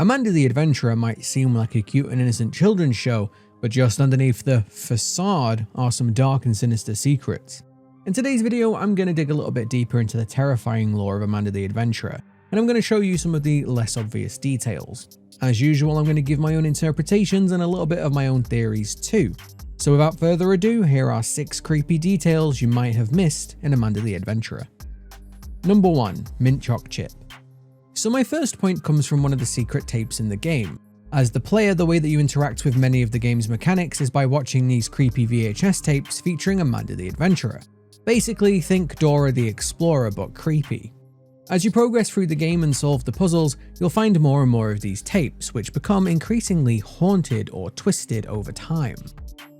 Amanda the Adventurer might seem like a cute and innocent children's show, but just underneath the facade are some dark and sinister secrets. In today's video, I'm going to dig a little bit deeper into the terrifying lore of Amanda the Adventurer, and I'm going to show you some of the less obvious details. As usual, I'm going to give my own interpretations and a little bit of my own theories too. So without further ado, here are 6 creepy details you might have missed in Amanda the Adventurer. Number 1. Mint CHOC chip. So my first point comes from one of the secret tapes in the game. As the player, the way that you interact with many of the game's mechanics is by watching these creepy VHS tapes featuring Amanda the Adventurer. Basically, think Dora the Explorer but creepy. As you progress through the game and solve the puzzles, you'll find more and more of these tapes, which become increasingly haunted or twisted over time.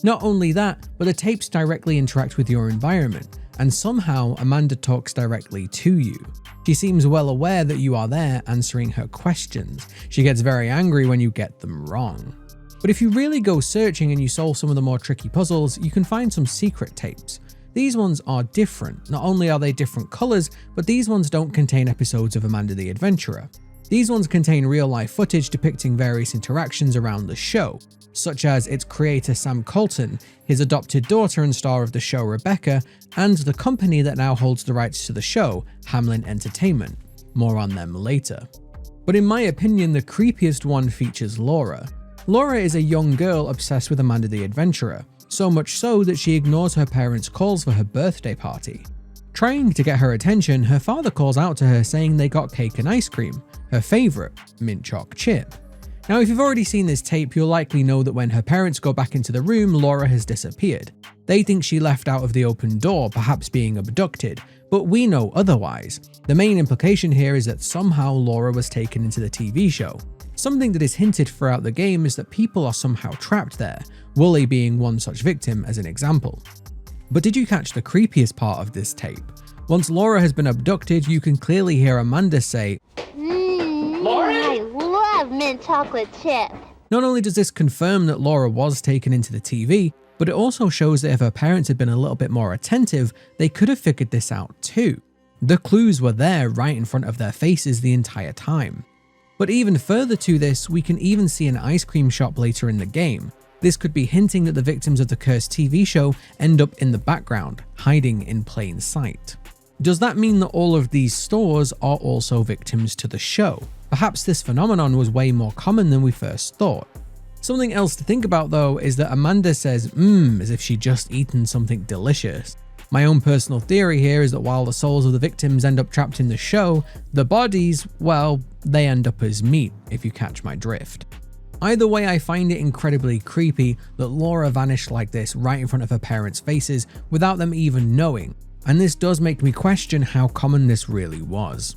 Not only that, but the tapes directly interact with your environment, and somehow Amanda talks directly to you. She seems well aware that you are there answering her questions. She gets very angry when you get them wrong. But if you really go searching and you solve some of the more tricky puzzles, you can find some secret tapes. These ones are different. Not only are they different colors, but these ones don't contain episodes of Amanda the Adventurer. These ones contain real-life footage depicting various interactions around the show, such as its creator Sam Colton, his adopted daughter and star of the show Rebecca, and the company that now holds the rights to the show, Hamlin Entertainment. More on them later. But in my opinion, the creepiest one features Laura. Laura is a young girl obsessed with Amanda the Adventurer, so much so that she ignores her parents' calls for her birthday party. Trying to get her attention, her father calls out to her saying they got cake and ice cream, her favourite, mint CHOC chip. Now, if you've already seen this tape, you'll likely know that when her parents go back into the room, Laura has disappeared. They think she left out of the open door, perhaps being abducted, but we know otherwise. The main implication here is that somehow Laura was taken into the TV show. Something that is hinted throughout the game is that people are somehow trapped there, Wooly being one such victim as an example. But did you catch the creepiest part of this tape? Once Laura has been abducted, you can clearly hear Amanda say, Laura? I love mint chocolate chip. Not only does this confirm that Laura was taken into the TV, but it also shows that if her parents had been a little bit more attentive, they could have figured this out too. The clues were there right in front of their faces the entire time. But even further to this, we can even see an ice cream shop later in the game. This could be hinting that the victims of the cursed TV show end up in the background, hiding in plain sight. Does that mean that all of these stores are also victims to the show? Perhaps this phenomenon was way more common than we first thought. Something else to think about though is that Amanda says as if she'd just eaten something delicious. My own personal theory here is that while the souls of the victims end up trapped in the show, the bodies, well, they end up as meat, if you catch my drift. Either way, I find it incredibly creepy that Laura vanished like this right in front of her parents' faces without them even knowing, and this does make me question how common this really was.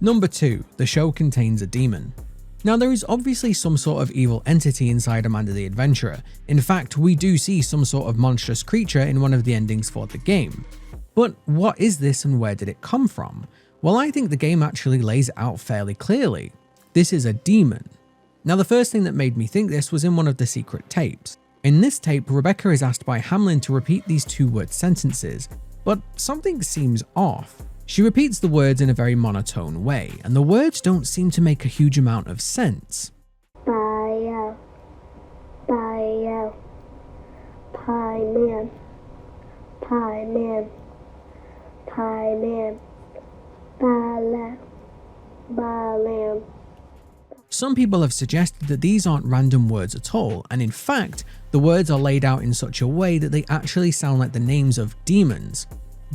Number 2. The show contains a demon. Now, there is obviously some sort of evil entity inside Amanda the Adventurer. In fact, we do see some sort of monstrous creature in one of the endings for the game. But what is this and where did it come from? Well, I think the game actually lays it out fairly clearly. This is a demon. Now, the first thing that made me think this was in one of the secret tapes. In this tape, Rebecca is asked by Hamlin to repeat these 2-word sentences, but something seems off. She repeats the words in a very monotone way, and the words don't seem to make a huge amount of sense. Bio, pie man, balam. Some people have suggested that these aren't random words at all, and in fact, the words are laid out in such a way that they actually sound like the names of demons.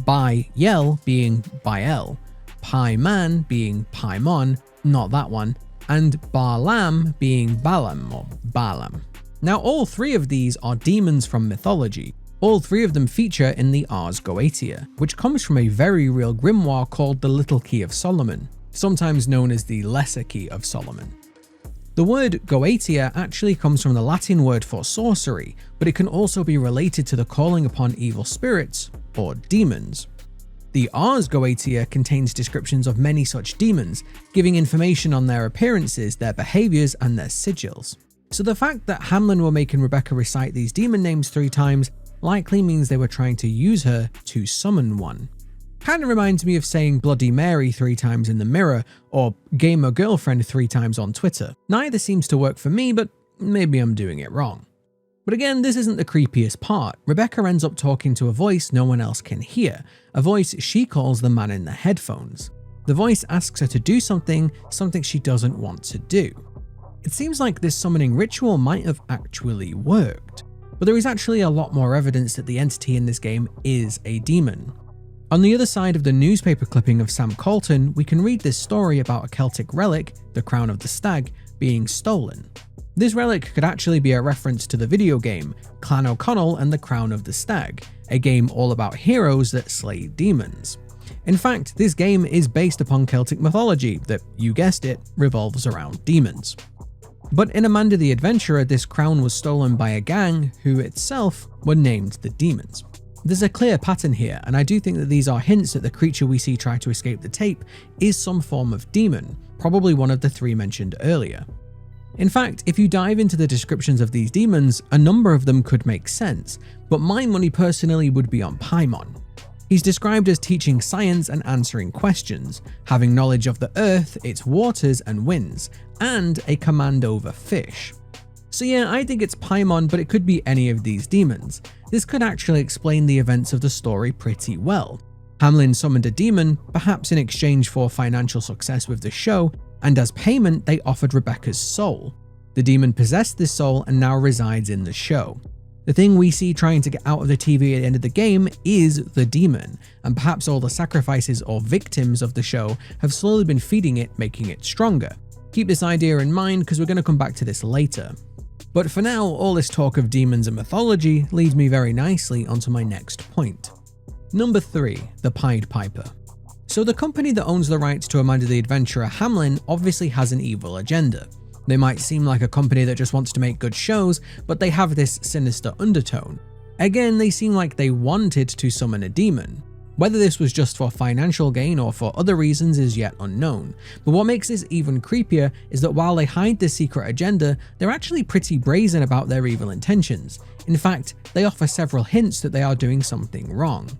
By-Yel being Bael, Pie-Man being Paimon, not that one, and Baalam being Balaam or Balaam. Now, all 3 of these are demons from mythology. All 3 of them feature in the Ars Goetia, which comes from a very real grimoire called the Little Key of Solomon, sometimes known as the Lesser Key of Solomon. The word Goetia actually comes from the Latin word for sorcery, but it can also be related to the calling upon evil spirits, or demons. The Ars Goetia contains descriptions of many such demons, giving information on their appearances, their behaviours, and their sigils. So the fact that Hamlin were making Rebecca recite these demon names 3 times likely means they were trying to use her to summon one. Kinda reminds me of saying Bloody Mary 3 times in the mirror, or gamer girlfriend 3 times on Twitter. Neither seems to work for me, but maybe I'm doing it wrong. But again, this isn't the creepiest part. Rebecca ends up talking to a voice no one else can hear, a voice she calls the man in the headphones. The voice asks her to do something she doesn't want to do. It seems like this summoning ritual might have actually worked, but there is actually a lot more evidence that the entity in this game is a demon. On the other side of the newspaper clipping of Sam Colton, we can read this story about a Celtic relic, the Crown of the Stag, being stolen. This relic could actually be a reference to the video game Clan O'Connell and the Crown of the Stag, a game all about heroes that slay demons. In fact, this game is based upon Celtic mythology that, you guessed it, revolves around demons. But in Amanda the Adventurer, this crown was stolen by a gang who itself were named the Demons. There's a clear pattern here, and I do think that these are hints that the creature we see try to escape the tape is some form of demon, probably one of the 3 mentioned earlier. In fact, if you dive into the descriptions of these demons, a number of them could make sense, but my money personally would be on Paimon. He's described as teaching science and answering questions, having knowledge of the earth, its waters and winds, and a command over fish. So yeah, I think it's Paimon, but it could be any of these demons. This could actually explain the events of the story pretty well. Hamlin summoned a demon, perhaps in exchange for financial success with the show, and as payment they offered Rebecca's soul. The demon possessed this soul and now resides in the show. The thing we see trying to get out of the TV at the end of the game is the demon, and perhaps all the sacrifices or victims of the show have slowly been feeding it, making it stronger. Keep this idea in mind because we're going to come back to this later. But for now, all this talk of demons and mythology leads me very nicely onto my next point. Number 3, the Pied Piper. So the company that owns the rights to Amanda the Adventurer, Hamlin, obviously has an evil agenda. They might seem like a company that just wants to make good shows, but they have this sinister undertone. Again, they seem like they wanted to summon a demon. Whether this was just for financial gain or for other reasons is yet unknown, but what makes this even creepier is that while they hide this secret agenda, they're actually pretty brazen about their evil intentions. In fact, they offer several hints that they are doing something wrong.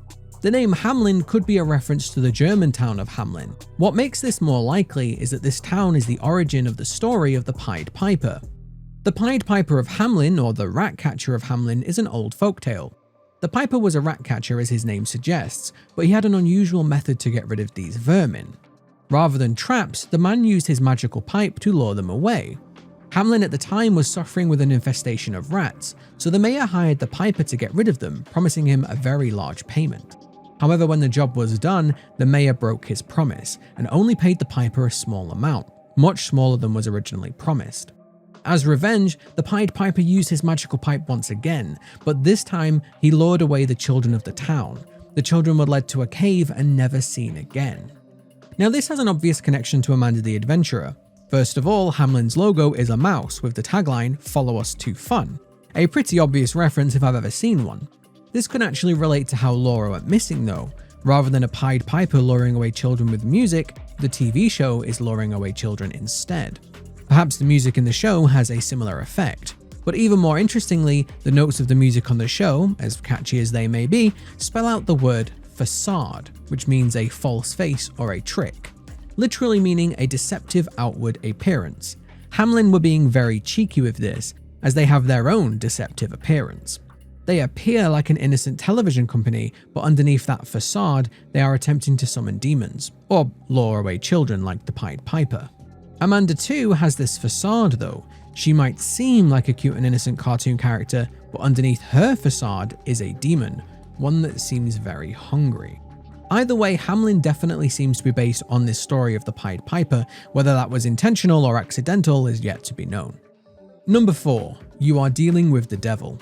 The name Hamlin could be a reference to the German town of Hamlin. What makes this more likely is that this town is the origin of the story of the Pied Piper. The Pied Piper of Hamlin, or the rat catcher of Hamlin, is an old folktale. The Piper was a rat catcher as his name suggests, but he had an unusual method to get rid of these vermin. Rather than traps, the man used his magical pipe to lure them away. Hamlin at the time was suffering with an infestation of rats, so the mayor hired the Piper to get rid of them, promising him a very large payment. However, when the job was done, the mayor broke his promise and only paid the Piper a small amount, much smaller than was originally promised. As revenge, the Pied Piper used his magical pipe once again, but this time he lured away the children of the town. The children were led to a cave and never seen again. Now this has an obvious connection to Amanda the Adventurer. First of all, Hamlin's logo is a mouse with the tagline, "Follow us to fun," a pretty obvious reference if I've ever seen one. This could actually relate to how Laura went missing though. Rather than a Pied Piper luring away children with music, the TV show is luring away children instead. Perhaps the music in the show has a similar effect. But even more interestingly, the notes of the music on the show, as catchy as they may be, spell out the word facade, which means a false face or a trick, literally meaning a deceptive outward appearance. Hamlin were being very cheeky with this, as they have their own deceptive appearance. They appear like an innocent television company, but underneath that facade, they are attempting to summon demons, or lure away children like the Pied Piper. Amanda too has this facade though. She might seem like a cute and innocent cartoon character, but underneath her facade is a demon, one that seems very hungry. Either way, Hamlin definitely seems to be based on this story of the Pied Piper. Whether that was intentional or accidental is yet to be known. Number 4. You are dealing with the devil.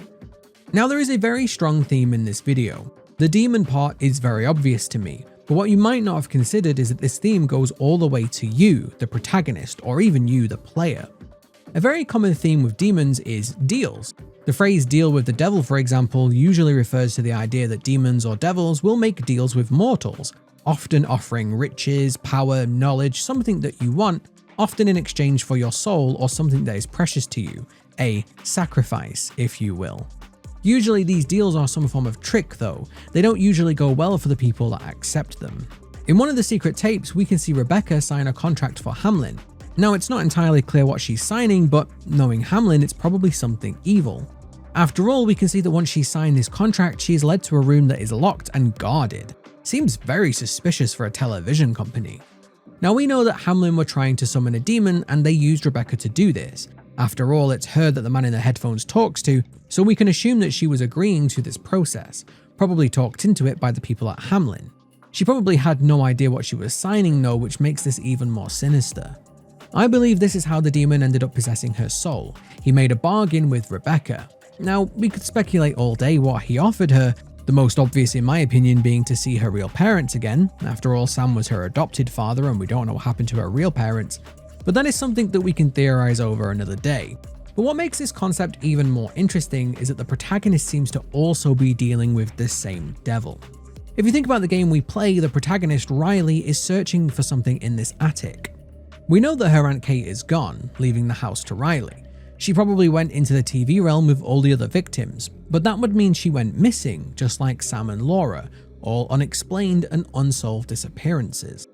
Now there is a very strong theme in this video. The demon part is very obvious to me, but what you might not have considered is that this theme goes all the way to you, the protagonist, or even you, the player. A very common theme with demons is deals. The phrase "deal with the devil," for example, usually refers to the idea that demons or devils will make deals with mortals, often offering riches, power, knowledge, something that you want, often in exchange for your soul or something that is precious to you, a sacrifice, if you will. Usually these deals are some form of trick though. They don't usually go well for the people that accept them. In one of the secret tapes, we can see Rebecca sign a contract for Hamlin. Now it's not entirely clear what she's signing, but knowing Hamlin, it's probably something evil. After all, we can see that once she signed this contract, she is led to a room that is locked and guarded. Seems very suspicious for a television company. Now we know that Hamlin were trying to summon a demon and they used Rebecca to do this. After all, it's her that the man in the headphones talks to, so we can assume that she was agreeing to this process, probably talked into it by the people at Hamlin. She probably had no idea what she was signing though, which makes this even more sinister. I believe this is how the demon ended up possessing her soul. He made a bargain with Rebecca. Now, we could speculate all day what he offered her, the most obvious in my opinion being to see her real parents again. After all, Sam was her adopted father and we don't know what happened to her real parents, but that is something that we can theorize over another day. But what makes this concept even more interesting is that the protagonist seems to also be dealing with the same devil. If you think about the game we play, the protagonist Riley is searching for something in this attic. We know that her Aunt Kate is gone, leaving the house to Riley. She probably went into the TV realm with all the other victims, but that would mean she went missing, just like Sam and Laura, all unexplained and unsolved disappearances.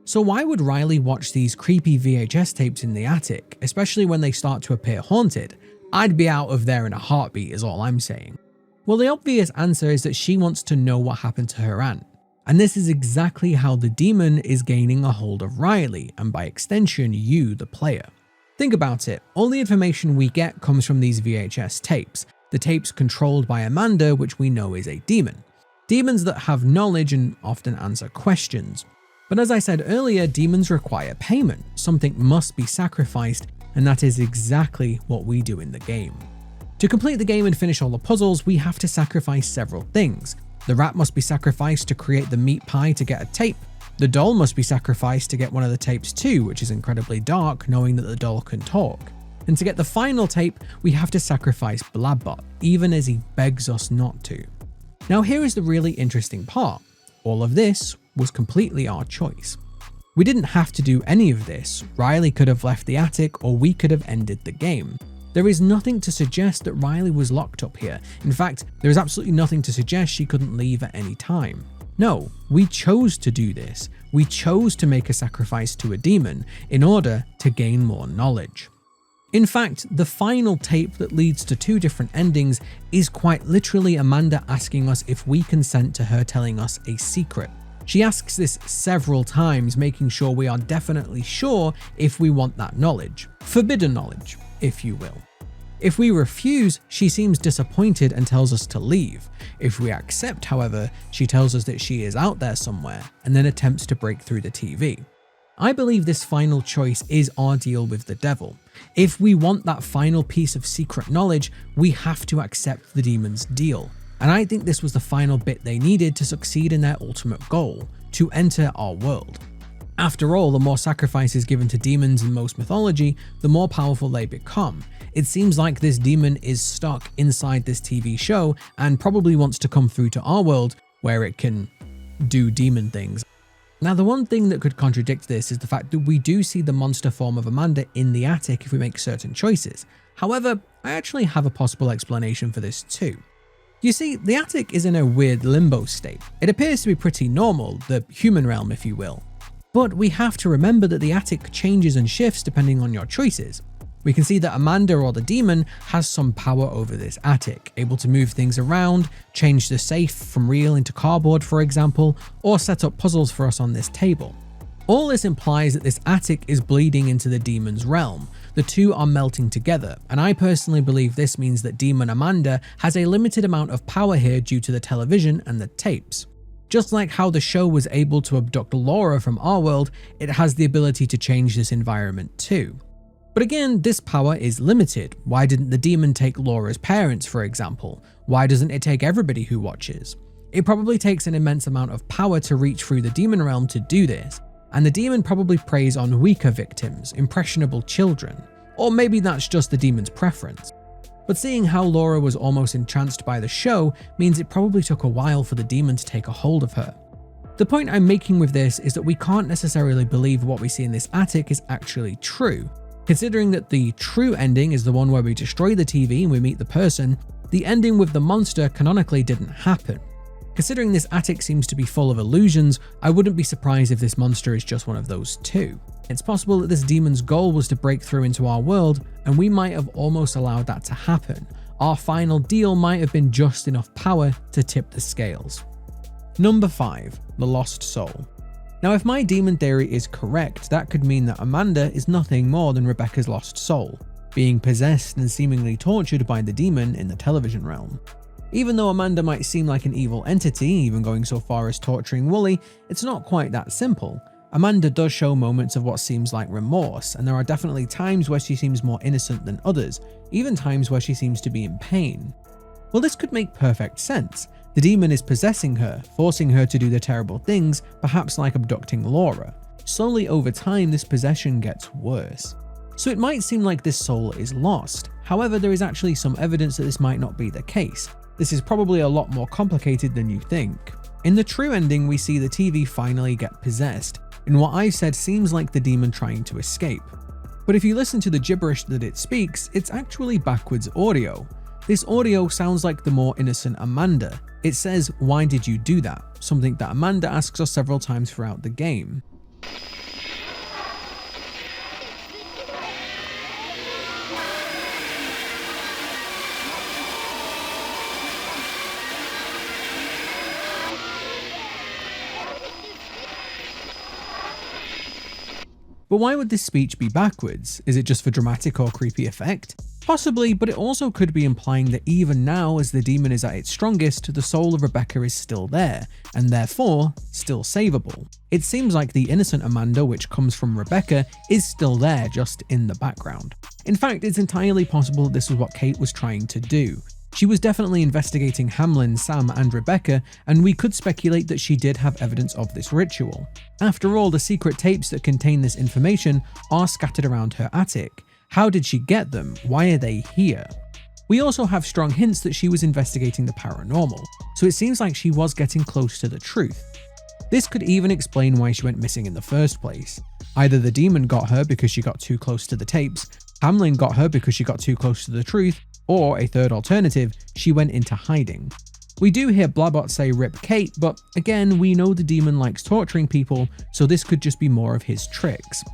So why would Riley watch these creepy VHS tapes in the attic, especially when they start to appear haunted? I'd be out of there in a heartbeat is all I'm saying. Well, the obvious answer is that she wants to know what happened to her aunt. And this is exactly how the demon is gaining a hold of Riley, and by extension, you, the player. Think about it, all the information we get comes from these VHS tapes, the tapes controlled by Amanda, which we know is a demon. Demons that have knowledge and often answer questions. But as I said earlier, demons require payment, something must be sacrificed, and that is exactly what we do in the game. To complete the game and finish all the puzzles, we have to sacrifice several things. The rat must be sacrificed to create the meat pie to get a tape. The doll must be sacrificed to get one of the tapes too, which is incredibly dark knowing that the doll can talk. And to get the final tape, we have to sacrifice Blabbot, even as he begs us not to. Now here is the really interesting part. All of this was completely our choice. We didn't have to do any of this. Riley could have left the attic or we could have ended the game. There is nothing to suggest that Riley was locked up here. In fact, there is absolutely nothing to suggest she couldn't leave at any time. No, we chose to do this. We chose to make a sacrifice to a demon in order to gain more knowledge. In fact, the final tape that leads to two different endings is quite literally Amanda asking us if we consent to her telling us a secret. She asks this several times, making sure we are definitely sure if we want that knowledge. Forbidden knowledge, if you will. If we refuse, she seems disappointed and tells us to leave. If we accept, however, she tells us that she is out there somewhere and then attempts to break through the TV. I believe this final choice is our deal with the devil. If we want that final piece of secret knowledge, we have to accept the demon's deal. And I think this was the final bit they needed to succeed in their ultimate goal, to enter our world. After all, the more sacrifices given to demons in most mythology, the more powerful they become. It seems like this demon is stuck inside this TV show and probably wants to come through to our world where it can do demon things. Now, the one thing that could contradict this is the fact that we do see the monster form of Amanda in the attic if we make certain choices. However, I actually have a possible explanation for this too. You see, the attic is in a weird limbo state. It appears to be pretty normal, the human realm if you will. But we have to remember that the attic changes and shifts depending on your choices. We can see that Amanda or the demon has some power over this attic, able to move things around, change the safe from real into cardboard for example, or set up puzzles for us on this table. All this implies that this attic is bleeding into the demon's realm. The two are melting together, and I personally believe this means that Demon Amanda has a limited amount of power here due to the television and the tapes. Just like how the show was able to abduct Laura from our world, it has the ability to change this environment too. But again, this power is limited. Why didn't the demon take Laura's parents, for example? Why doesn't it take everybody who watches? It probably takes an immense amount of power to reach through the demon realm to do this, and the demon probably preys on weaker victims, impressionable children, or maybe that's just the demon's preference. But seeing how Laura was almost entranced by the show means it probably took a while for the demon to take a hold of her. The point I'm making with this is that we can't necessarily believe what we see in this attic is actually true. Considering that the true ending is the one where we destroy the TV and we meet the person, the ending with the monster canonically didn't happen. Considering this attic seems to be full of illusions, I wouldn't be surprised if this monster is just one of those too. It's possible that this demon's goal was to break through into our world, and we might have almost allowed that to happen. Our final deal might have been just enough power to tip the scales. Number 5. The Lost Soul. Now, if my demon theory is correct, that could mean that Amanda is nothing more than Rebecca's lost soul, being possessed and seemingly tortured by the demon in the television realm. Even though Amanda might seem like an evil entity, even going so far as torturing Wooly, it's not quite that simple. Amanda does show moments of what seems like remorse, and there are definitely times where she seems more innocent than others, even times where she seems to be in pain. Well, this could make perfect sense. The demon is possessing her, forcing her to do the terrible things, perhaps like abducting Laura. Slowly over time, this possession gets worse. So it might seem like this soul is lost. However, there is actually some evidence that this might not be the case. This is probably a lot more complicated than you think. In the true ending, we see the TV finally get possessed, in what I said seems like the demon trying to escape. But if you listen to the gibberish that it speaks, it's actually backwards audio. This audio sounds like the more innocent Amanda. It says, "Why did you do that?" Something that Amanda asks us several times throughout the game. But why would this speech be backwards? Is it just for dramatic or creepy effect? Possibly, but it also could be implying that even now, as the demon is at its strongest, the soul of Rebecca is still there, and therefore, still savable. It seems like the innocent Amanda, which comes from Rebecca, is still there, just in the background. In fact, it's entirely possible that this was what Kate was trying to do. She was definitely investigating Hamlin, Sam, and Rebecca, and we could speculate that she did have evidence of this ritual. After all, the secret tapes that contain this information are scattered around her attic. How did she get them? Why are they here? We also have strong hints that she was investigating the paranormal, so it seems like she was getting close to the truth. This could even explain why she went missing in the first place. Either the demon got her because she got too close to the tapes, Hamlin got her because she got too close to the truth, or a third alternative, she went into hiding. We do hear Blabot say "rip Kate," but again, we know the demon likes torturing people, so this could just be more of his tricks.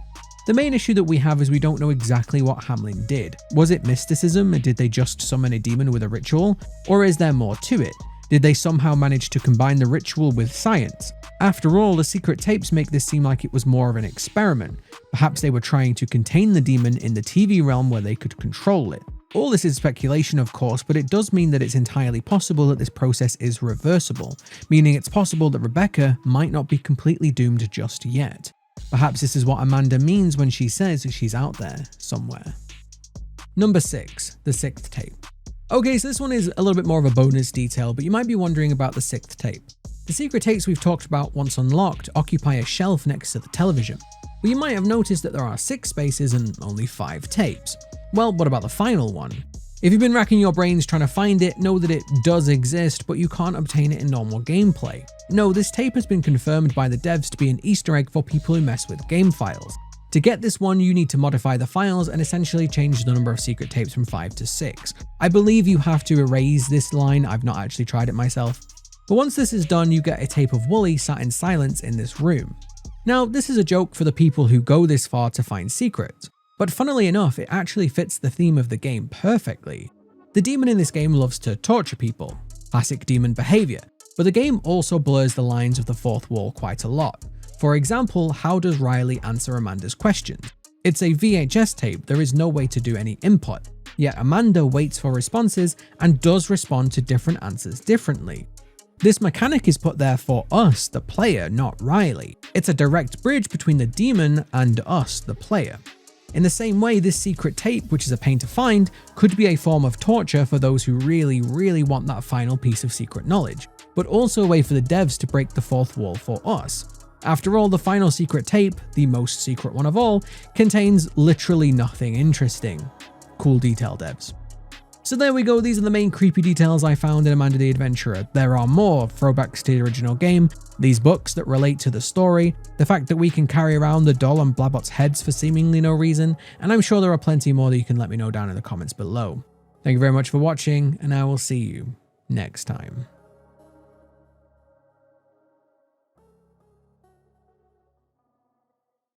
The main issue that we have is we don't know exactly what Hamlin did. Was it mysticism? Did they just summon a demon with a ritual? Or is there more to it? Did they somehow manage to combine the ritual with science? After all, the secret tapes make this seem like it was more of an experiment. Perhaps they were trying to contain the demon in the TV realm where they could control it. All this is speculation, of course, but it does mean that it's entirely possible that this process is reversible, meaning it's possible that Rebecca might not be completely doomed just yet. Perhaps this is what Amanda means when she says she's out there somewhere. Number 6. The 6th tape. Okay, so this one is a little bit more of a bonus detail, but you might be wondering about the 6th tape. The secret tapes we've talked about once unlocked occupy a shelf next to the television, but you might have noticed that there are 6 spaces and only 5 tapes. Well, what about the final one? If you've been racking your brains trying to find it, know that it does exist, but you can't obtain it in normal gameplay. No, this tape has been confirmed by the devs to be an Easter egg for people who mess with game files. To get this one, you need to modify the files and essentially change the number of secret tapes from 5 to 6. I believe you have to erase this line, I've not actually tried it myself. But once this is done, you get a tape of Wooly sat in silence in this room. Now, this is a joke for the people who go this far to find secrets. But funnily enough, it actually fits the theme of the game perfectly. The demon in this game loves to torture people, classic demon behavior, but the game also blurs the lines of the fourth wall quite a lot. For example, how does Riley answer Amanda's questions? It's a VHS tape, there is no way to do any input, yet Amanda waits for responses and does respond to different answers differently. This mechanic is put there for us, the player, not Riley. It's a direct bridge between the demon and us, the player. In the same way, this secret tape, which is a pain to find, could be a form of torture for those who really want that final piece of secret knowledge, but also a way for the devs to break the fourth wall for us. After all, the final secret tape, the most secret one of all, contains literally nothing interesting. Cool detail, devs. So there we go, these are the main creepy details I found in Amanda the Adventurer. There are more throwbacks to the original game, these books that relate to the story, the fact that we can carry around the doll on Blabot's heads for seemingly no reason, and I'm sure there are plenty more that you can let me know down in the comments below. Thank you very much for watching, and I will see you next time.